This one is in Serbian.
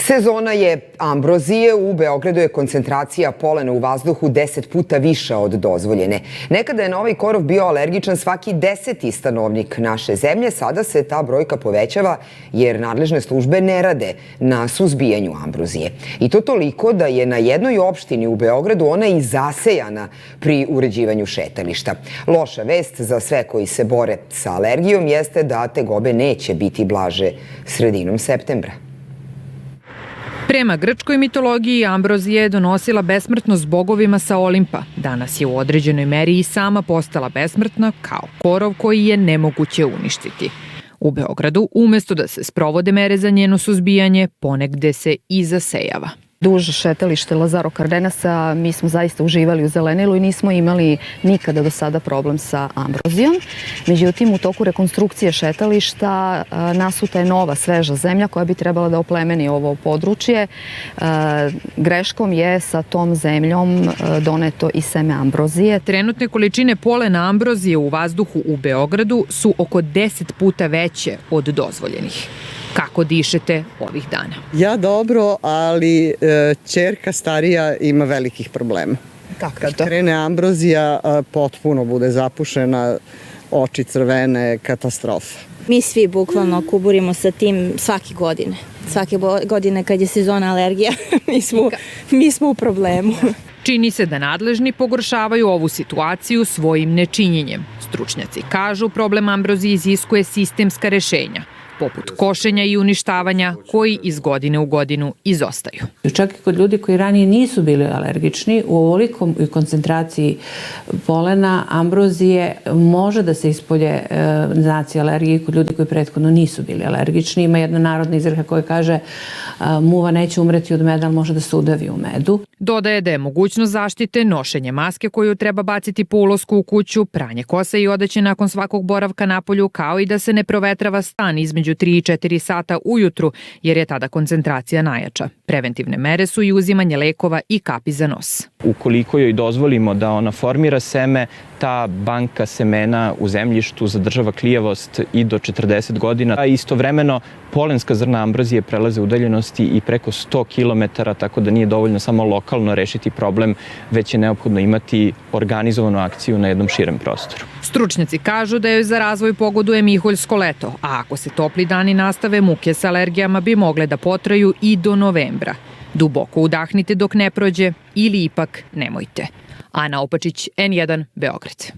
Sezona je ambrozije. U Beogradu je koncentracija polena u vazduhu 10 puta viša od dozvoljene. Nekada je na ovaj korov bio alergičan svaki 10. stanovnik naše zemlje. Sada se ta brojka povećava jer nadležne službe ne rade na suzbijanju ambrozije. I to toliko da je na jednoj opštini u Beogradu ona i zasejana pri uređivanju šetališta. Loša vest za sve koji se bore sa alergijom jeste da tegobe neće biti blaže sredinom septembra. Prema grčkoj mitologiji, ambrozija je donosila besmrtnost bogovima sa Olimpa. Danas je u određenoj meri i sama postala besmrtna kao korov koji je nemoguće uništiti. U Beogradu, umesto da se sprovode mere za njeno suzbijanje, ponegde se i zasejava. Duž šetalište Lazaro Cardenasa mi smo zaista uživali u zelenilu i nismo imali nikada do sada problem sa ambrozijom. Međutim, u toku rekonstrukcije šetališta nasuta je nova, sveža zemlja koja bi trebala da oplemeni ovo područje. Greškom je sa tom zemljom doneto i seme ambrozije. Trenutne količine polena ambrozije u vazduhu u Beogradu su oko 10 puta veće od dozvoljenih. Kako dišete ovih dana? Ja dobro, ali ćerka starija ima velikih problema. Kako Kad krene ambrozija, potpuno bude zapušena, oči crvene, katastrofa. Mi svi bukvalno kuburimo sa tim svake godine. Svake godine kad je sezona alergija, mi smo u problemu. Čini se da nadležni pogoršavaju ovu situaciju svojim nečinjenjem. Stručnjaci kažu problem ambrozije iziskuje sistemska rešenja, poput košenja i uništavanja, koji iz godine u godinu izostaju. Čak i kod ljudi koji ranije nisu bili alergični, u ovolikom koncentraciji polena, ambrozije, može da se ispolje znaci alergije kod ljudi koji prethodno nisu bili alergični. Ima jedna narodna izreka koja kaže muva neće umreti od meda, ali može da se udavi u medu. Dodaje da je mogućnost zaštite nošenje maske koju treba baciti po ulasku u kuću, pranje kose i odeće nakon svakog boravka napolju, kao i da se ne provetrava stan između 3 i 4 sata ujutru, jer je tada koncentracija najjača. Preventivne mere su i uzimanje lekova i kapi za nos. Ukoliko joj dozvolimo da ona formira seme, ta banka semena u zemljištu zadržava klijavost i do 40 godina. A istovremeno, polenska zrna ambrozije prelaze udaljenosti i preko 100 km, tako da nije dovoljno samo lokalno rešiti problem, već je neophodno imati organizovanu akciju na jednom širem prostoru. Stručnjaci kažu da joj za razvoj pogoduje miholjsko leto, a ako se topli dani nastave, muke sa alergijama bi mogle da potraju i do novembra. Duboko udahnite dok ne prođe ili ipak nemojte. Ana Opačić, N1, Beograd.